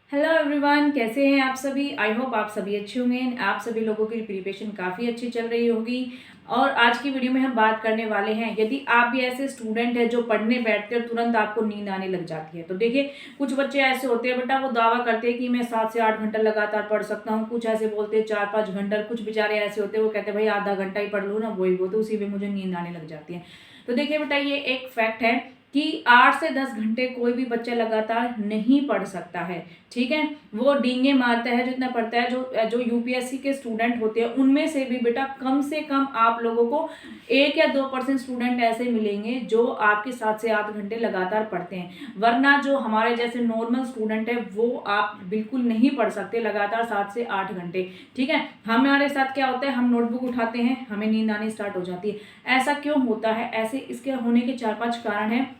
Hello everyone, कैसे हैं आप सभी। आई होप आप सभी अच्छे होंगे। आप सभी लोगों की प्रिपरेशन काफ़ी अच्छी चल रही होगी। और आज की वीडियो में हम बात करने वाले हैं, यदि आप भी ऐसे स्टूडेंट हैं जो पढ़ने बैठते हैं तुरंत आपको नींद आने लग जाती है। तो देखिए, कुछ बच्चे ऐसे होते हैं बेटा, वो दावा करते हैं कि मैं 7 से 8 घंटा लगातार पढ़ सकता हूँ। कुछ ऐसे बोलते हैं 4-5 घंटा। कुछ बेचारे ऐसे होते हैं वो कहते हैं भाई आधा घंटा ही पढ़ लूँ ना, वही वो तो उसी में मुझे नींद आने लग जाती है। तो देखिए बेटा, ये एक फैक्ट है कि 8 से 10 घंटे कोई भी बच्चा लगातार नहीं पढ़ सकता है। ठीक है, वो डींगे मारता है जितना पढ़ता है। जो जो यूपीएससी के स्टूडेंट होते हैं उनमें से भी बेटा कम से कम आप लोगों को 1 या 2% स्टूडेंट ऐसे मिलेंगे जो आपके 7 से 8 घंटे लगातार पढ़ते हैं। वरना जो हमारे जैसे नॉर्मल स्टूडेंट है वो आप बिल्कुल नहीं पढ़ सकते लगातार 7 से 8 घंटे। ठीक है, हमारे साथ क्या होता है, हम नोटबुक उठाते हैं, हमें नींद आनी स्टार्ट हो जाती है। ऐसा क्यों होता है? ऐसे इसके होने के 4-5 कारण हैं।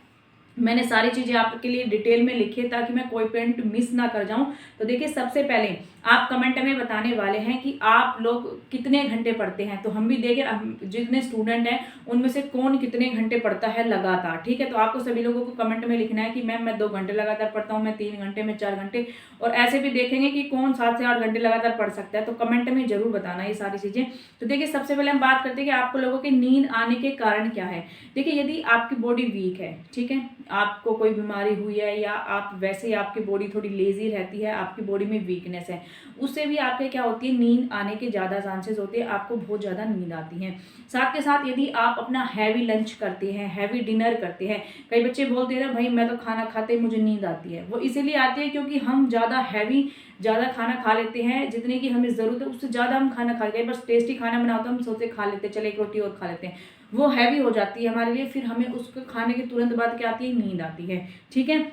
मैंने सारी चीजें आपके लिए डिटेल में लिखी है ताकि मैं कोई पॉइंट मिस ना कर जाऊं। तो देखिए, सबसे पहले आप कमेंट में बताने वाले हैं कि आप लोग कितने घंटे पढ़ते हैं। तो हम भी देखें, हम जितने स्टूडेंट हैं उनमें से कौन कितने घंटे पढ़ता है लगातार। ठीक है, तो आपको सभी लोगों को कमेंट में लिखना है कि मैम मैं 2 घंटे लगातार पढ़ता हूँ, मैं 3 घंटे, मैं 4 घंटे। और ऐसे भी देखेंगे कि कौन 7 से 8 घंटे लगातार पढ़ सकता है। तो कमेंट में जरूर बताना ये सारी चीजें। तो देखिए, सबसे पहले हम बात करते हैं कि आपको लोगों के नींद आने के कारण क्या है। देखिए, यदि आपकी बॉडी वीक है, ठीक है, आपको कोई बीमारी हुई है या आप वैसे ही आपकी बॉडी थोड़ी लेजी रहती है, आपकी बॉडी में वीकनेस है, उससे भी आपके क्या होती है, नींद आने के ज़्यादा चांसेस होते हैं, आपको बहुत ज़्यादा नींद आती है। साथ के साथ यदि आप अपना हैवी लंच करते हैं, हैवी डिनर करते हैं, कई बच्चे बोलते हैं ना भाई मैं तो खाना खाते ही मुझे नींद आती है। वो इसीलिए आती है क्योंकि हम ज़्यादा खाना खा लेते हैं, जितने की हमें ज़रूरत है उससे ज़्यादा हम खाना खा गए। बस टेस्टी खाना बनाओ तो हम सोचते खा लेते, चले एक रोटी और खा लेते हैं, वो हैवी हो जाती है हमारे लिए। फिर हमें उसको खाने के तुरंत बाद क्या आती है, नींद आती है। ठीक है,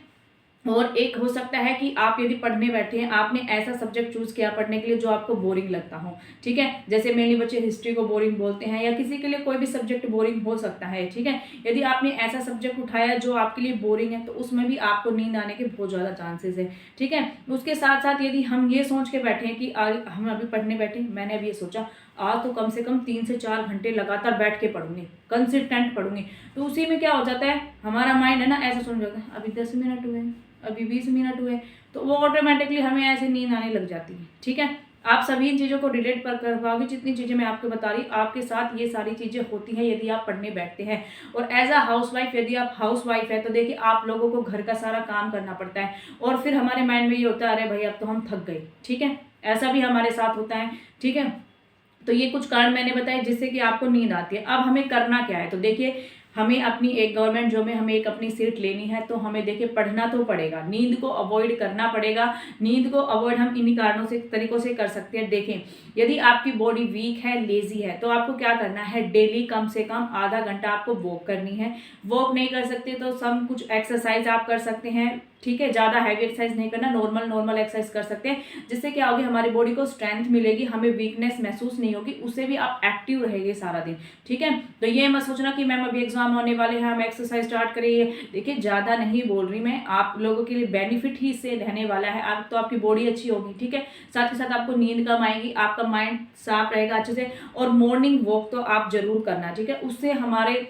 और एक हो सकता है कि आप यदि पढ़ने बैठे हैं, आपने ऐसा सब्जेक्ट चूज किया पढ़ने के लिए जो आपको बोरिंग लगता हो। ठीक है, जैसे मेनली बच्चे हिस्ट्री को बोरिंग बोलते हैं, या किसी के लिए कोई भी सब्जेक्ट बोरिंग हो सकता है। ठीक है, यदि आपने ऐसा सब्जेक्ट उठाया जो आपके लिए बोरिंग है तो उसमें भी आपको नींद आने के बहुत ज़्यादा चांसेस है। ठीक है, उसके साथ साथ यदि हम ये सोच के बैठे हैं कि आज हम अभी पढ़ने बैठे, मैंने अभी ये सोचा आज तो कम से कम 3 से 4 घंटे लगातार बैठ के पढ़ूंगी, कंसिस्टेंट पढ़ूंगी, तो उसी में क्या हो जाता है, हमारा माइंड है ना ऐसा सोच जाता है अभी 10 मिनट हुए, अभी 20 मिनट हुए, तो वो ऑटोमेटिकली हमें ऐसे नींद आने लग जाती है। ठीक है, आप सभी इन चीज़ों को रिलेट कर पाओगे, जितनी चीज़ें मैं आपको बता रही आपके साथ ये सारी चीज़ें होती हैं यदि आप पढ़ने बैठते हैं। और एज अ हाउस वाइफ, यदि आप हाउस वाइफ है तो देखिए आप लोगों को घर का सारा काम करना पड़ता है, और फिर हमारे माइंड में ये होता है अरे भाई अब तो हम थक गए। ठीक है, ऐसा भी हमारे साथ होता है। ठीक है, तो ये कुछ कारण मैंने बताए जिससे कि आपको नींद आती है। अब हमें करना क्या है, तो देखिए हमें अपनी एक गवर्नमेंट जॉब में हमें एक अपनी सीट लेनी है, तो हमें देखिए पढ़ना तो पड़ेगा, नींद को अवॉइड करना पड़ेगा। नींद को अवॉइड हम इन्हीं कारणों से तरीकों से कर सकते हैं। देखें, यदि आपकी बॉडी वीक है, लेजी है, तो आपको क्या करना है, डेली कम से कम आधा घंटा आपको वॉक करनी है। वॉक नहीं कर सकते तो सम कुछ एक्सरसाइज आप कर सकते हैं। ठीक है, ज़्यादा हैवी एक्सरसाइज नहीं करना, नॉर्मल एक्सरसाइज कर सकते हैं, जिससे क्या होगी, हमारी बॉडी को स्ट्रेंथ मिलेगी, हमें वीकनेस महसूस नहीं होगी, उससे भी आप एक्टिव रहेंगे सारा दिन। ठीक है, तो ये मत सोचना कि मैम अभी एग्जाम होने वाले हैं हम एक्सरसाइज स्टार्ट करेंगे। देखिए, ज़्यादा नहीं बोल रही मैं, आप लोगों के लिए बेनिफिट ही इससे रहने वाला है। आप तो आपकी बॉडी अच्छी होगी, ठीक है, साथ ही साथ आपको नींद कम आएगी, आपका माइंड साफ रहेगा अच्छे से। और मॉर्निंग वॉक तो आप जरूर करना, ठीक है, उससे हमारे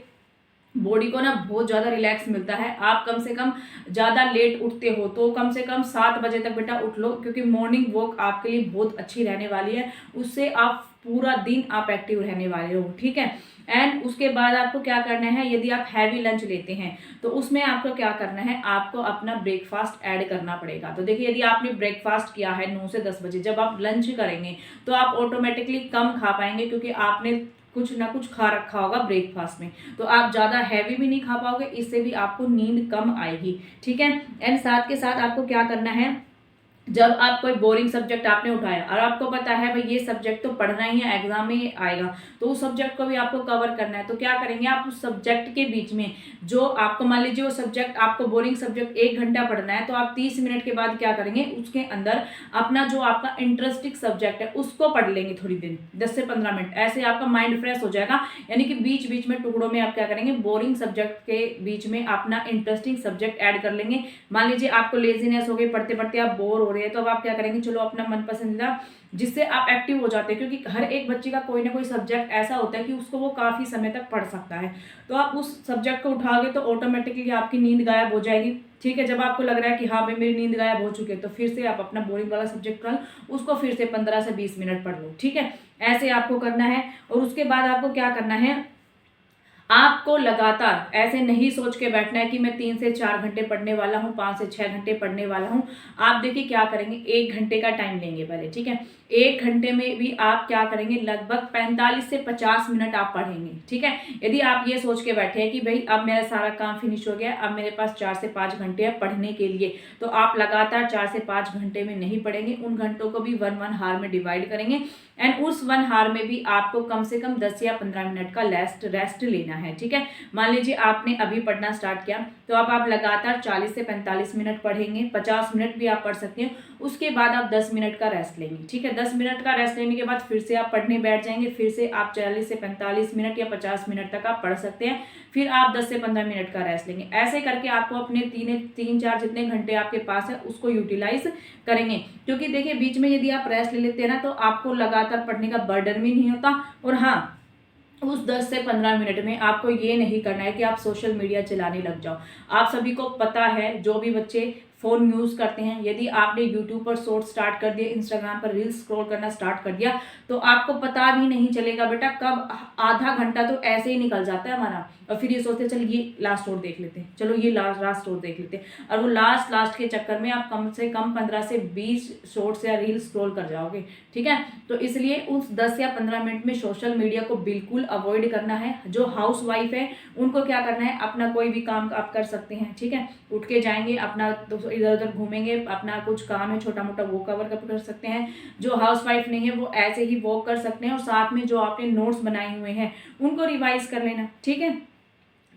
बॉडी को ना बहुत ज़्यादा रिलैक्स मिलता है। आप कम से कम ज़्यादा लेट उठते हो तो कम से कम 7 बजे तक बेटा उठ लो, क्योंकि मॉर्निंग वॉक आपके लिए बहुत अच्छी रहने वाली है। उससे आप पूरा दिन आप एक्टिव रहने वाले हो। ठीक है, एंड उसके बाद आपको क्या करना है, यदि आप हैवी लंच लेते हैं तो उसमें आपको क्या करना है, आपको अपना ब्रेकफास्ट ऐड करना पड़ेगा। तो देखिए, यदि आपने ब्रेकफास्ट किया है 9 से 10 बजे, जब आप लंच करेंगे तो आप ऑटोमेटिकली कम खा पाएंगे, क्योंकि आपने कुछ ना कुछ खा रखा होगा ब्रेकफास्ट में, तो आप ज़्यादा हैवी भी नहीं खा पाओगे, इससे भी आपको नींद कम आएगी। ठीक है, एंड साथ के साथ आपको क्या करना है, जब आप कोई बोरिंग सब्जेक्ट आपने उठाया और आपको पता है भाई ये सब्जेक्ट तो पढ़ना ही है, एग्जाम में ही आएगा, तो उस सब्जेक्ट को भी आपको कवर करना है, तो क्या करेंगे आप, उस सब्जेक्ट के बीच में जो आपको, मान लीजिए वो सब्जेक्ट आपको बोरिंग सब्जेक्ट 1 घंटा पढ़ना है, तो आप 30 मिनट के बाद क्या करेंगे, उसके अंदर अपना जो आपका इंटरेस्टिंग सब्जेक्ट है उसको पढ़ लेंगे थोड़ी देर, 10 से 15 मिनट, ऐसे आपका माइंड फ्रेश हो जाएगा। यानी कि बीच बीच में टुकड़ों में आप क्या करेंगे, बोरिंग सब्जेक्ट के बीच में अपना इंटरेस्टिंग सब्जेक्ट ऐड कर लेंगे। मान लीजिए आपको लेजीनेस हो गई, पढ़ते पढ़ते आप बोर हो रहे हैं, तो अब आप क्या करेंगे, चलो अपना मन पसंदीदा जिससे आप एक्टिव हो जाते हैं, क्योंकि हर एक बच्चे का कोई ना कोई सब्जेक्ट ऐसा होता है कि उसको वो काफ़ी समय तक पढ़ सकता है। तो आप उस सब्जेक्ट को उठाओगे तो ऑटोमेटिकली आपकी नींद गायब हो जाएगी। ठीक है, जब आपको लग रहा है कि हाँ भाई मेरी नींद गायब हो चुकी है, तो फिर से आप अपना बोरिंग वाला सब्जेक्ट कर उसको फिर से 15 से 20 मिनट पढ़ लो। ठीक है, ऐसे आपको करना है। और उसके बाद आपको क्या करना है, आपको लगातार ऐसे नहीं सोच के बैठना है कि मैं 3 से 4 घंटे पढ़ने वाला हूँ, 5 से 6 घंटे पढ़ने वाला हूँ। आप देखिए क्या करेंगे, 1 घंटे का टाइम लेंगे पहले। ठीक है, 1 घंटे में भी आप क्या करेंगे, लगभग 45 से 50 मिनट आप पढ़ेंगे। ठीक है, यदि आप ये सोच के बैठे हैं कि भाई अब मेरा सारा काम फिनिश हो गया, अब मेरे पास 4 से 5 घंटे है पढ़ने के लिए, तो आप लगातार 4 से 5 घंटे में नहीं पढ़ेंगे। उन घंटों को भी 1 हार में डिवाइड करेंगे एंड उस 1 हार में भी आपको कम से कम 10 या 15 मिनट का रेस्ट लेना है। ठीक है, मान लीजिए आपने अभी पढ़ना स्टार्ट किया, तो अब आप लगातार 40 से 45 मिनट पढ़ेंगे, 50 मिनट भी आप पढ़ सकते हैं। उसके बाद आप 10 मिनट का रेस्ट लेंगे। ठीक है, 10 मिनट का रेस्ट लेने के बाद फिर से आप पढ़ने बैठ जाएंगे, फिर से आप 40 से 45 मिनट या 50 मिनट तक आप पढ़ सकते हैं। फिर आप 10 से 15 मिनट का रेस्ट लेंगे। ऐसे करके आपको अपने 3-4 जितने घंटे आपके पास है उसको यूटिलाइज करेंगे, क्योंकि देखिए बीच में यदि आप रेस्ट ले लेते हैं ना, तो आपको लगातार पढ़ने का बर्डन भी नहीं होता। और हाँ, उस 10 से 15 मिनट में आपको ये नहीं करना है कि आप सोशल मीडिया चलाने लग जाओ। आप सभी को पता है, जो भी बच्चे फ़ोन यूज़ करते हैं, यदि आपने यूट्यूब पर शॉर्ट स्टार्ट कर दिया, इंस्टाग्राम पर रील्स स्क्रॉल करना स्टार्ट कर दिया, तो आपको पता भी नहीं चलेगा बेटा कब आधा घंटा तो ऐसे ही निकल जाता है हमारा। और फिर ये सोचते हैं चल ये लास्ट शॉर्ट देख लेते हैं, चलो ये लास्ट शॉर्ट देख लेते हैं, और वो लास्ट के चक्कर में आप कम से कम 15 से 20 शॉर्ट्स या रील्स स्क्रॉल कर जाओगे। ठीक है, तो इसलिए उस 10 या 15 मिनट में सोशल मीडिया को बिल्कुल अवॉइड करना है। जो हाउस वाइफ है उनको क्या करना है, अपना कोई भी काम आप कर सकते हैं। ठीक है, उठ के जाएंगे, अपना इधर उधर घूमेंगे, अपना कुछ काम है छोटा मोटा वो कवर कर सकते हैं। जो हाउस वाइफ नहीं है वो ऐसे ही वॉक कर सकते हैं, और साथ में जो आपने नोट्स बनाए हुए हैं उनको रिवाइज कर लेना। ठीक है,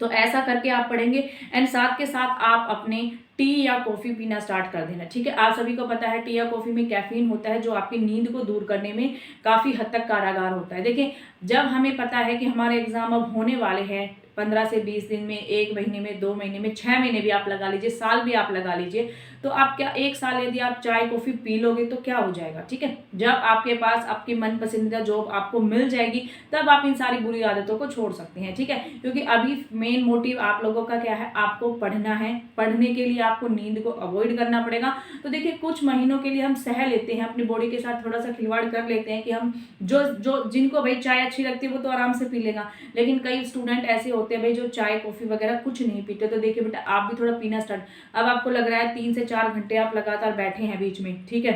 तो ऐसा करके आप पढ़ेंगे एंड साथ के साथ आप अपने टी या कॉफ़ी पीना स्टार्ट कर देना। ठीक है, आप सभी को पता है टी या कॉफ़ी में कैफीन होता है, जो आपकी नींद को दूर करने में काफ़ी हद तक कारागार होता है। देखिए, जब हमें पता है कि हमारे एग्ज़ाम अब होने वाले हैं 15 से 20 दिन में, 1 महीने में, 2 महीने में, 6 महीने भी आप लगा लीजिए, साल भी आप लगा लीजिए, तो आप क्या 1 साल यदि आप चाय कॉफ़ी पी लोगे तो क्या हो जाएगा। ठीक है, जब आपके पास आपकी मन पसंदीदा जॉब आपको मिल जाएगी, तब आप इन सारी बुरी आदतों को छोड़ सकते हैं। ठीक है, क्योंकि अभी मेन मोटिव आप लोगों का क्या है, आपको पढ़ना है। पढ़ने के लिए आपको नींद को अवॉइड करना पड़ेगा। तो देखिए, कुछ महीनों के लिए हम सह लेते हैं, अपनी बॉडी के साथ थोड़ा सा खिलवाड़ कर लेते हैं कि हम जो जिनको भाई चाय अच्छी लगती है वो तो आराम से पी लेगा, लेकिन कई स्टूडेंट ऐसे होते हैं भाई जो चाय कॉफ़ी वगैरह कुछ नहीं पीते। तो देखिए बेटा, आप भी थोड़ा पीना स्टार्ट, अब आपको लग रहा है 3 से 4 घंटे आप लगातार बैठे हैं बीच में, ठीक है,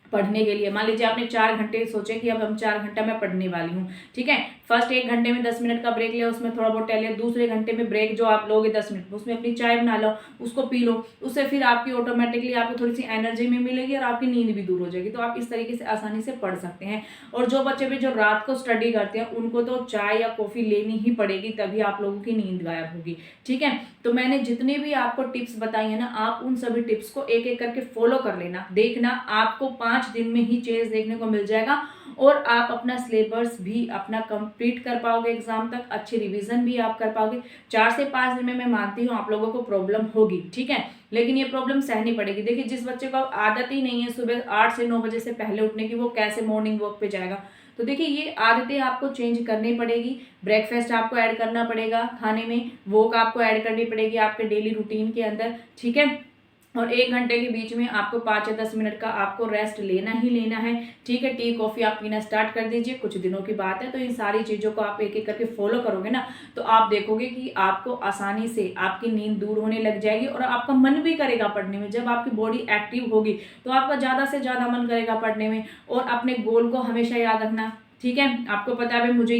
पढ़ने के लिए। मान लीजिए आपने 4 घंटे सोचे कि अब हम 4 घंटा मैं पढ़ने वाली हूँ। ठीक है, फर्स्ट 1 घंटे में 10 मिनट का ब्रेक लिया, उसमें थोड़ा बहुत टहलिए। दूसरे घंटे में ब्रेक जो आप लोगे 10 मिनट, उसमें अपनी चाय बना लो, उसको पी लो। उससे फिर आपकी ऑटोमेटिकली आपको थोड़ी सी एनर्जी में मिलेगी और आपकी नींद भी दूर हो जाएगी। तो आप इस तरीके से आसानी से पढ़ सकते हैं। और जो बच्चे भी जो रात को स्टडी करते हैं उनको तो चाय या कॉफ़ी लेनी ही पड़ेगी, तभी आप लोगों की नींद गायब होगी। ठीक है, तो मैंने जितने भी आपको टिप्स बताई है ना, आप उन सभी टिप्स को एक एक करके फॉलो कर लेना। देखना आपको 5 दिन में ही चेंज देखने को मिल जाएगा, और आप अपना सिलेबस भी अपना कंप्लीट कर पाओगे, एग्जाम तक अच्छी रिवीजन भी आप कर पाओगे। 4 से 5 दिन में मैं मानती हूँ आप लोगों को प्रॉब्लम होगी। ठीक है, लेकिन ये प्रॉब्लम सहनी पड़ेगी। देखिए, जिस बच्चे को आदत ही नहीं है सुबह 8 से 9 बजे से पहले उठने की, वो कैसे मॉर्निंग वॉक पे जाएगा। तो देखिए, ये आदतें आपको चेंज करनी पड़ेगी। ब्रेकफास्ट आपको ऐड करना पड़ेगा खाने में, वॉक आपको ऐड करनी पड़ेगी आपके डेली रूटीन के अंदर। ठीक है, और 1 घंटे के बीच में आपको 5 या 10 मिनट का आपको रेस्ट लेना ही लेना है। ठीक है, टी कॉफ़ी आप पीना स्टार्ट कर दीजिए, कुछ दिनों की बात है। तो इन सारी चीज़ों को आप एक एक करके फॉलो करोगे ना, तो आप देखोगे कि आपको आसानी से आपकी नींद दूर होने लग जाएगी और आपका मन भी करेगा पढ़ने में। जब आपकी बॉडी एक्टिव होगी तो आपका ज़्यादा से ज़्यादा मन करेगा पढ़ने में। और अपने गोल को हमेशा याद रखना। ठीक है, आपको पता है भाई मुझे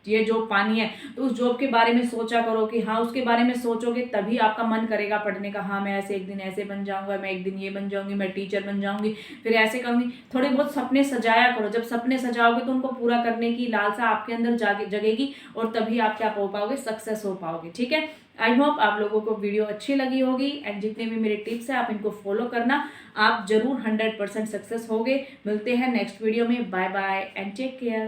ये जॉब पानी है, तो उस जॉब के बारे में सोचा करो कि हाँ, उसके बारे में सोचोगे तभी आपका मन करेगा पढ़ने का। हाँ, मैं ऐसे एक दिन ऐसे बन जाऊंगा, मैं एक दिन ये बन जाऊंगी, मैं टीचर बन जाऊंगी, फिर ऐसे करूंगी। थोड़े बहुत सपने सजाया करो। जब सपने सजाओगे तो उनको पूरा करने की लालसा आपके अंदर जगेगी, और तभी आप क्या हो पाओगे, सक्सेस हो पाओगे। ठीक है, आई होप आप लोगों को वीडियो अच्छी लगी होगी, एंड जितने भी मेरे टिप्स हैं आप इनको फॉलो करना, आप जरूर 100% सक्सेस होगे। मिलते हैं नेक्स्ट वीडियो में। Bye bye and take care.